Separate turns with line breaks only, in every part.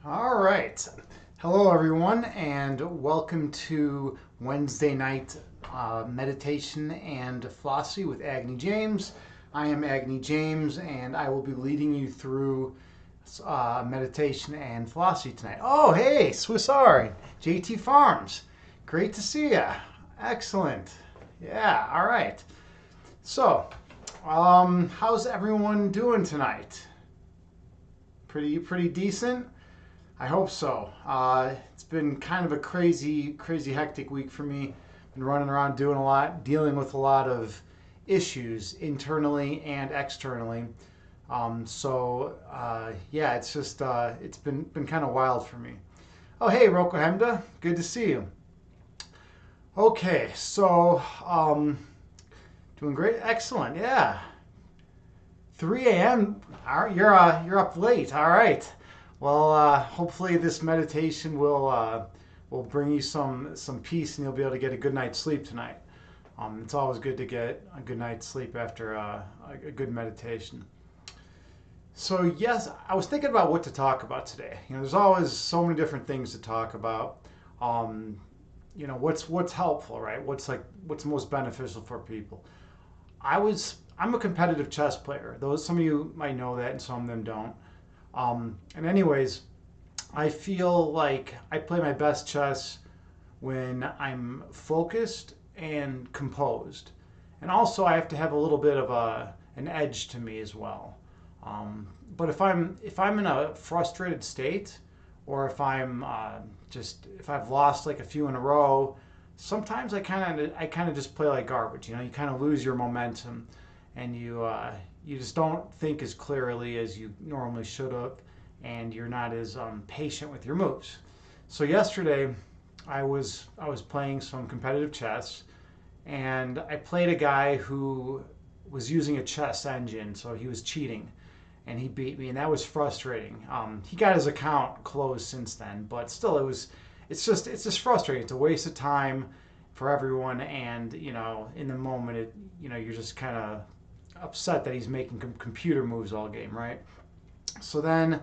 All right. Hello, everyone, and welcome to Wednesday night meditation and philosophy with Agni James. I am Agni James, and I will be leading you through meditation and philosophy tonight. Oh, hey, Swiss R, JT Farms. Great to see ya. Excellent. Yeah, all right. So, how's everyone doing tonight? Pretty decent? I hope so. It's been kind of a crazy, hectic week for me. Been running around doing a lot, dealing with a lot of issues internally and externally. Yeah, it's just it's been kind of wild for me. Oh, hey, Roko Hemda, good to see you. Okay, doing great, excellent, yeah. 3 a.m. You're up late. All right. Well, hopefully this meditation will bring you some peace, and you'll be able to get a good night's sleep tonight. It's always good to get a good night's sleep after a good meditation. So yes, I was thinking about what to talk about today. There's always so many different things to talk about. Um, what's helpful, right? What's most beneficial for people. I'm a competitive chess player. Some of you might know that, and some of them don't. And anyways, I feel like I play my best chess when I'm focused and composed, and also I have to have a little bit of an edge to me as well. But if I'm in a frustrated state, or if I've lost like a few in a row, sometimes I kind of just play like garbage. You kind of lose your momentum, and you just don't think as clearly as you normally should have, and you're not as patient with your moves. So yesterday, I was playing some competitive chess, and I played a guy who was using a chess engine, so he was cheating, and he beat me, and that was frustrating. He got his account closed since then, but still, it's just frustrating. It's a waste of time for everyone, and in the moment, you're just kind of upset that he's making computer moves all game, right? So then,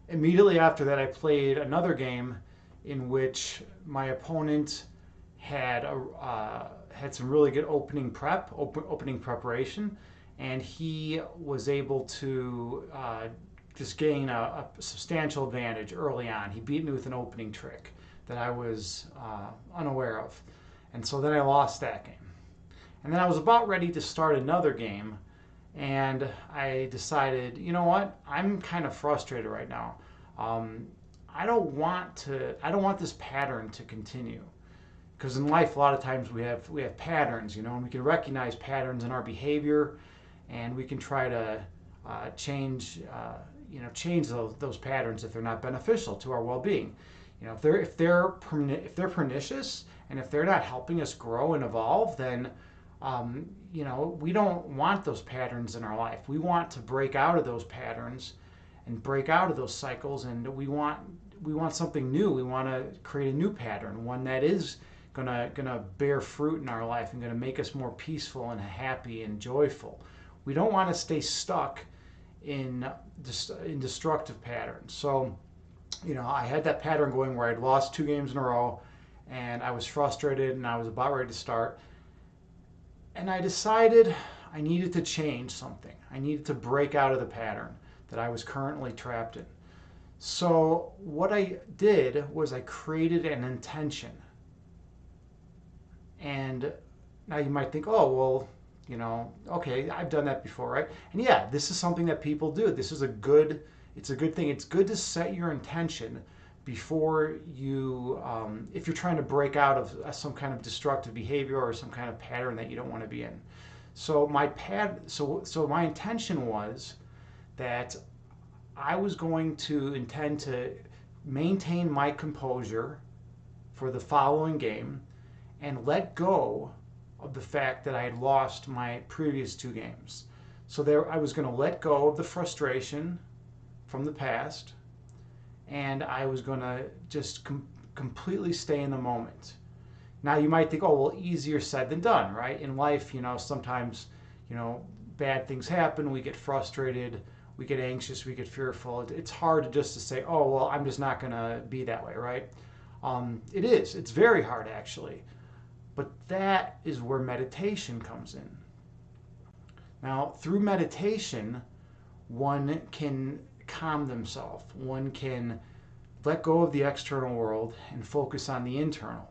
immediately after that, I played another game in which my opponent had some really good opening preparation, and he was able to just gain a substantial advantage early on. He beat me with an opening trick that I was unaware of, and so then I lost that game. And then I was about ready to start another game, and I decided, you know what? I'm kind of frustrated right now. Um, I don't want this pattern to continue, because in life a lot of times we have patterns, and we can recognize patterns in our behavior, and we can try to change those patterns if they're not beneficial to our well-being. If they're pernicious, and if they're not helping us grow and evolve, then we don't want those patterns in our life. We want to break out of those patterns and break out of those cycles, and we want something new. We want to create a new pattern, one that is gonna bear fruit in our life and gonna make us more peaceful and happy and joyful. We don't want to stay stuck in in destructive patterns. So, I had that pattern going where I'd lost 2 games in a row, and I was frustrated, and I was about ready to start. And I decided I needed to change something. I needed to break out of the pattern that I was currently trapped in. So, what I did was I created an intention. And now you might think, oh, well, okay, I've done that before, right? And yeah, this is something that people do. It's a good thing. It's good to set your intention before if you're trying to break out of some kind of destructive behavior or some kind of pattern that you don't want to be in. So my intention was that I was going to intend to maintain my composure for the following game and let go of the fact that I had lost my previous 2 games. So I was going to let go of the frustration from the past, and I was going to just completely stay in the moment. Now you might think, oh, well, easier said than done, right? In life, sometimes, bad things happen, we get frustrated, we get anxious, we get fearful. It's hard just to say, oh, well, I'm just not going to be that way, right? It is. It's very hard, actually. But that is where meditation comes in. Now, through meditation, one can calm themselves. One can let go of the external world and focus on the internal.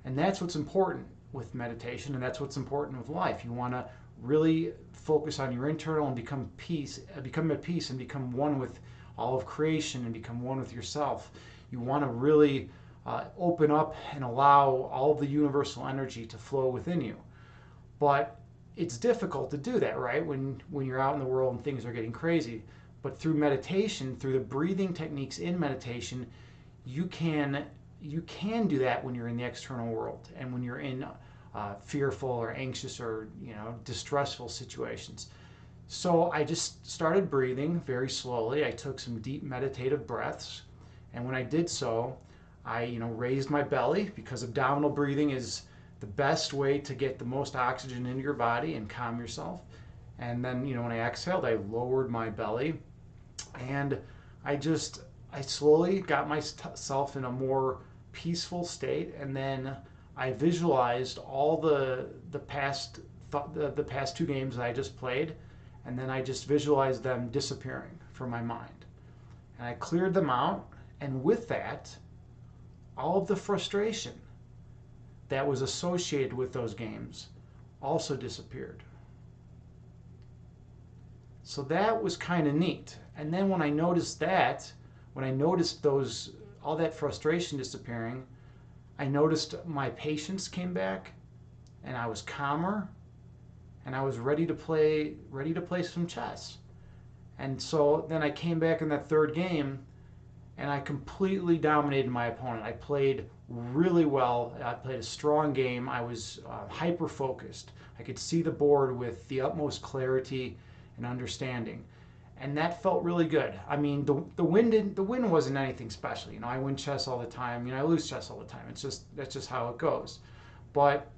And that's what's important with meditation, and that's what's important with life. You want to really focus on your internal and become at peace and become one with all of creation and become one with yourself. You want to really open up and allow all of the universal energy to flow within you. But it's difficult to do that, right? When you're out in the world and things are getting crazy. But through meditation, through the breathing techniques in meditation, you can do that when you're in the external world and when you're in fearful or anxious or distressful situations. So I just started breathing very slowly. I took some deep meditative breaths, and when I did so, I raised my belly, because abdominal breathing is the best way to get the most oxygen into your body and calm yourself. And then when I exhaled, I lowered my belly, and I slowly got myself in a more peaceful state, and then I visualized all the past 2 games that I just played, and then I just visualized them disappearing from my mind, and I cleared them out. And with that, all of the frustration that was associated with those games also disappeared. So that was kind of neat. And then when I noticed all that frustration disappearing, I noticed my patience came back, and I was calmer, and I was ready to play some chess. And so then I came back in that 3rd game, and I completely dominated my opponent. I played really well. I played a strong game. I was hyper focused. I could see the board with the utmost clarity and understanding, and that felt really good. I mean, the win wasn't anything special. I win chess all the time. I lose chess all the time. That's just how it goes. But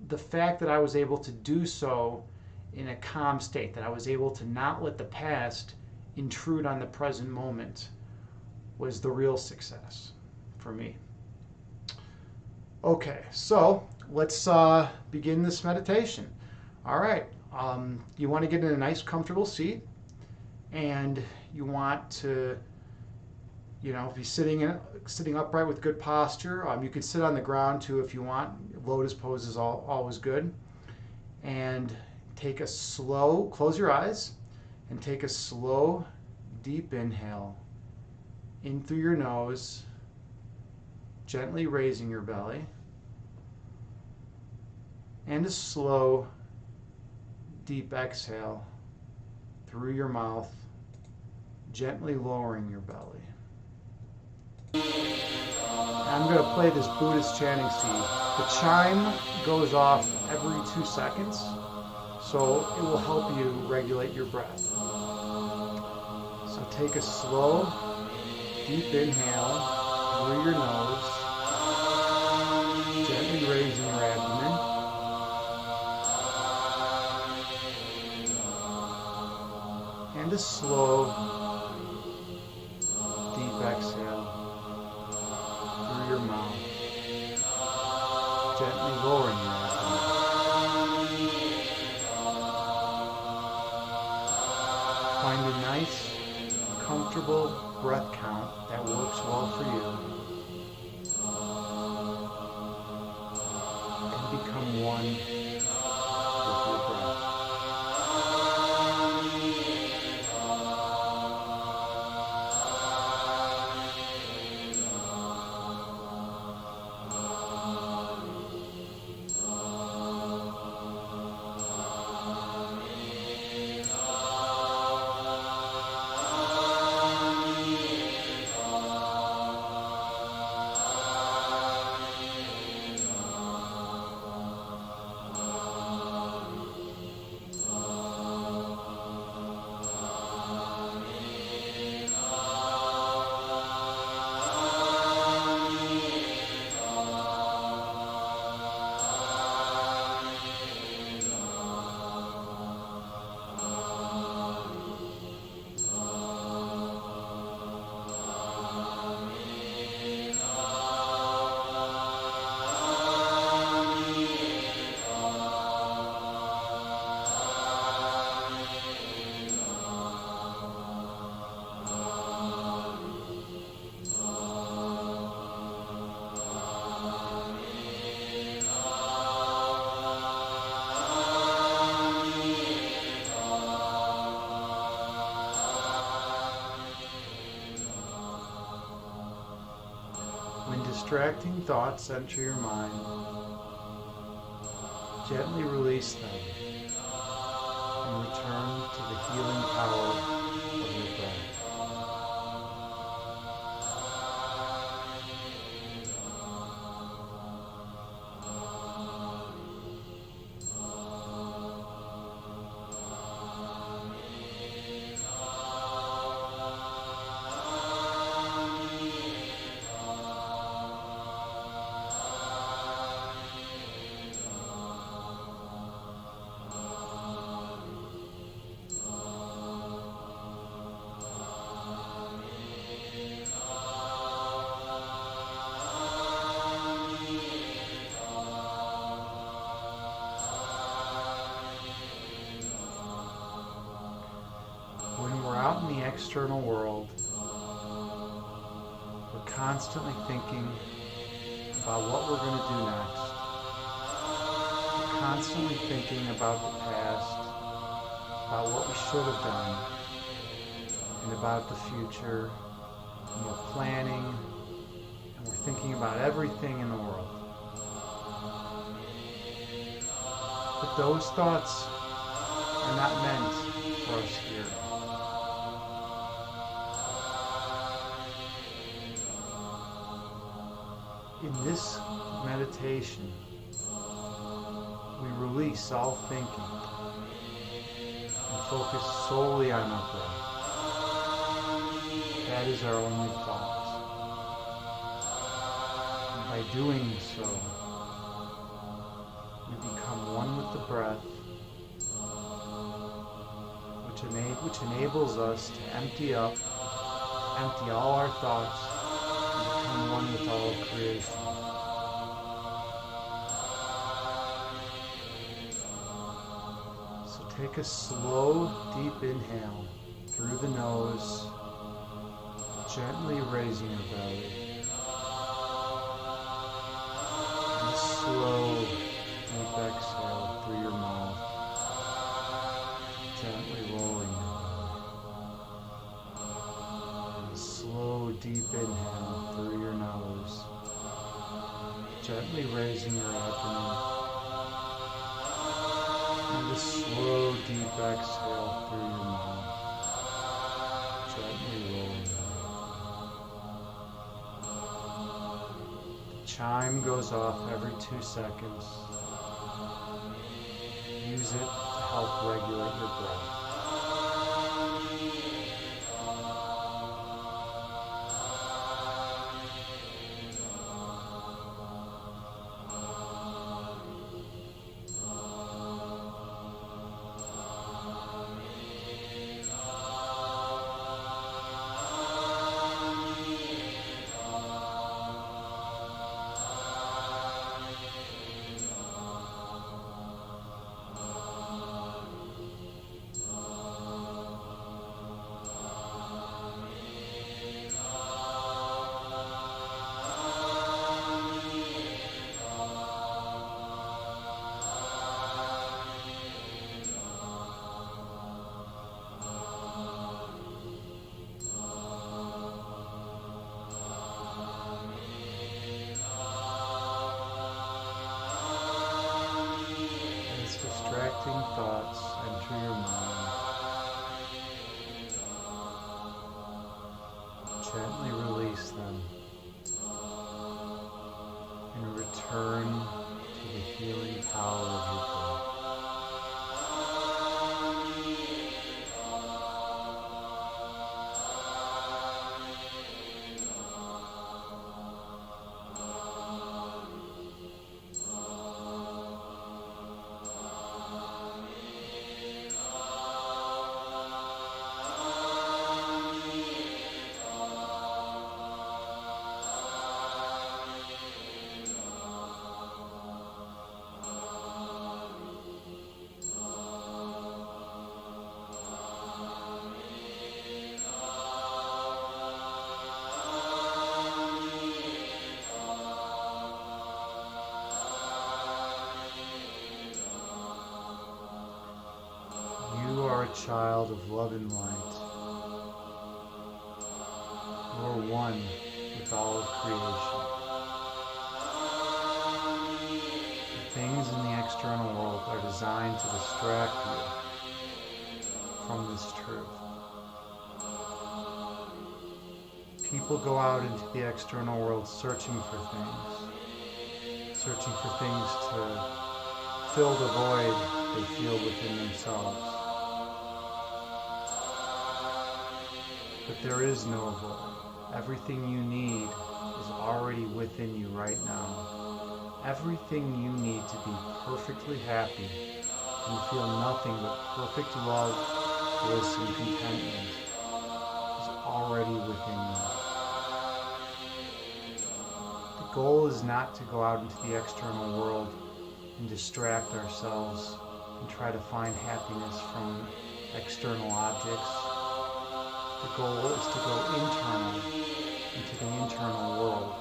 the fact that I was able to do so in a calm state, that I was able to not let the past intrude on the present moment, was the real success for me. Okay, so let's begin this meditation. All right, you want to get in a nice comfortable seat, and you want to be sitting upright with good posture. You can sit on the ground too if you want. Lotus pose is always good. And close your eyes and take a slow, deep inhale in through your nose, gently raising your belly, and a slow, deep exhale through your mouth, gently lowering your belly. I'm going to play this Buddhist chanting seed. The chime goes off every 2 seconds, so it will help you regulate your breath. So take a slow, deep inhale through your nose, gently raising your abdomen. And a slow, deep exhale through your mouth, gently lowering your abdomen. Find a nice, comfortable breath count that works well for you, and become one with your breath. When distracting thoughts enter your mind, gently release them and return to the healing power of your breath. Out in the external world, we're constantly thinking about what we're going to do next. We're constantly thinking about the past, about what we should have done, and about the future. And we're planning, and we're thinking about everything in the world. But those thoughts are not meant for us here. In this meditation, we release all thinking and focus solely on our breath. That is our only thought. And by doing so, we become one with the breath, which enables us to empty all our thoughts, and one with all of creation. So take a slow, deep inhale through the nose, gently raising your belly. And a slow, deep exhale through your mouth, gently lowering your belly. And a slow, deep inhale through your nose, gently raising your abdomen, and a slow, deep exhale through your mouth, gently rolling your abdomen. The chime goes off every 2 seconds. Use it to help regulate your breath. Distracting thoughts enter your mind. Gently release them and return to the healing power of your breath. Child of love and light. You are one with all of creation. things in the external world are designed to distract you from this truth. People go out into the external world searching for things to fill the void they feel within themselves. But there is no void. Everything you need is already within you right now. Everything you need to be perfectly happy and feel nothing but perfect love, bliss, and contentment is already within you. The goal is not to go out into the external world and distract ourselves and try to find happiness from external objects. The goal is to go internal into the internal world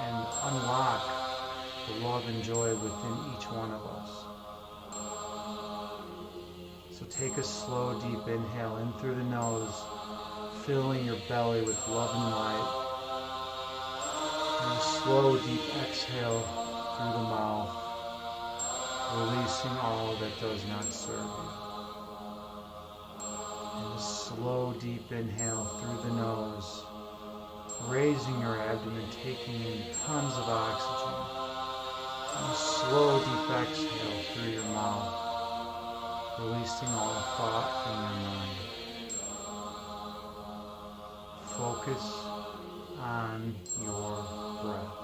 and unlock the love and joy within each one of us. So take a slow, deep inhale in through the nose, filling your belly with love and light. And a slow, deep exhale through the mouth, releasing all that does not serve you. And a slow, deep inhale through the nose, raising your abdomen, taking in tons of oxygen. And a slow, deep exhale through your mouth, releasing all thought from your mind. Focus on your breath.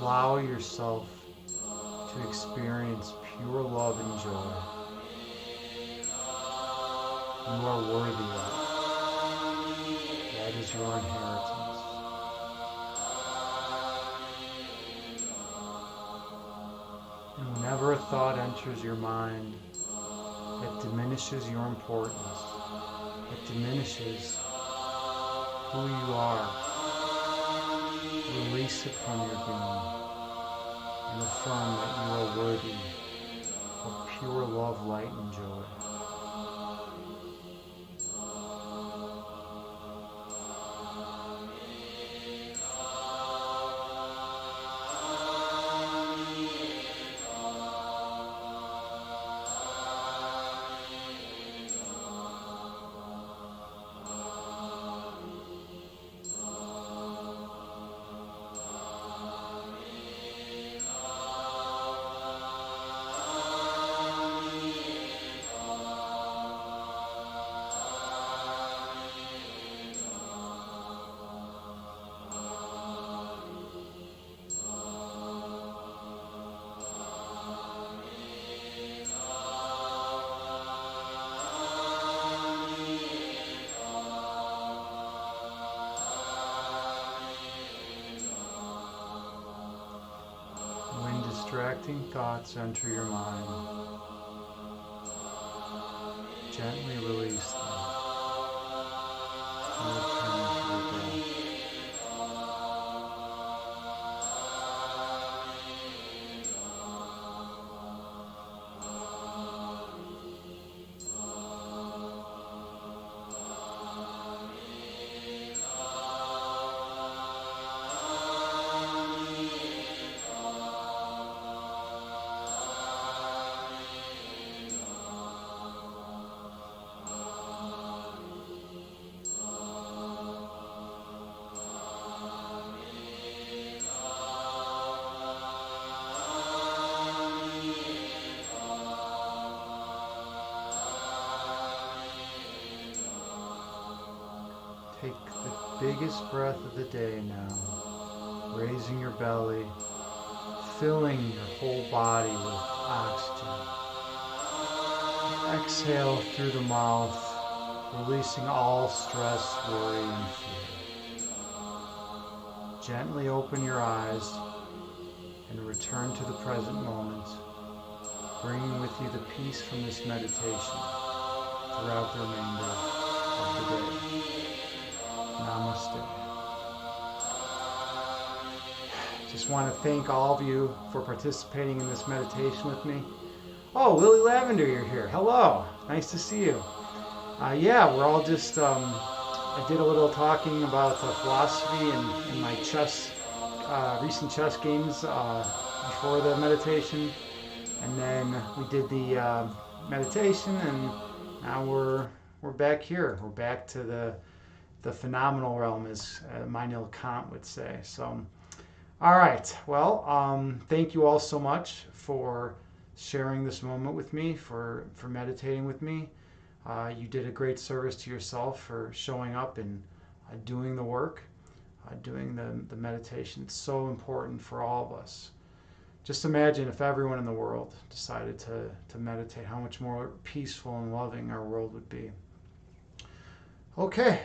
Allow yourself to experience pure love and joy. You are worthy of it. That is your inheritance. And whenever a thought enters your mind that diminishes your importance, that diminishes who you are, release it from your being and affirm that you are worthy of pure love, light, and joy. Distracting thoughts enter your mind. Gently release them and return to your breath. Take the biggest breath of the day now, raising your belly, filling your whole body with oxygen. Exhale through the mouth, releasing all stress, worry, and fear. Gently open your eyes and return to the present moment, bringing with you the peace from this meditation throughout the remainder of the day. Namaste. Just want to thank all of you for participating in this meditation with me. Oh, Lily Lavender, you're here. Hello. Nice to see you. Yeah, we're all just, I did a little talking about philosophy and my chess, recent chess games before the meditation. And then we did the meditation, and now we're back here. We're back to the phenomenal realm, as Immanuel Kant would say. So, all right. Well, thank you all so much for sharing this moment with me, for meditating with me. You did a great service to yourself for showing up and doing the work, doing the meditation. It's so important for all of us. Just imagine if everyone in the world decided to meditate, how much more peaceful and loving our world would be. Okay,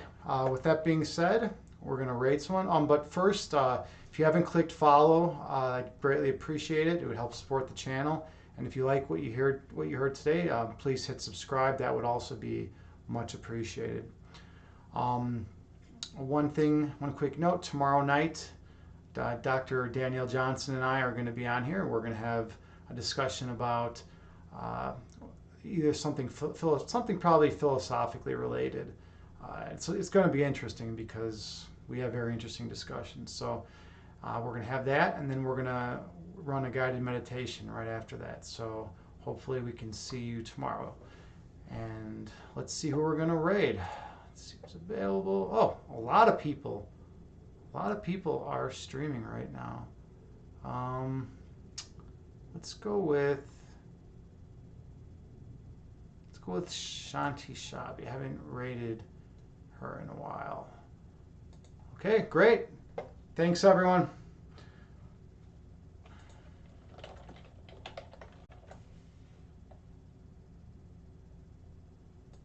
with that being said, we're going to rate someone. But first, if you haven't clicked follow, I'd greatly appreciate it. It would help support the channel. And if you like what you heard today, please hit subscribe. That would also be much appreciated. One quick note, tomorrow night, Dr. Danielle Johnson and I are going to be on here. We're going to have a discussion about either something probably philosophically related. It's going to be interesting because we have very interesting discussions. So we're going to have that, and then we're going to run a guided meditation right after that. So hopefully we can see you tomorrow. And let's see who we're going to raid. Let's see who's available. Oh, a lot of people. A lot of people are streaming right now. Let's go with Shanti Shabi. I haven't rated her in a while. Okay, great. Thanks, everyone.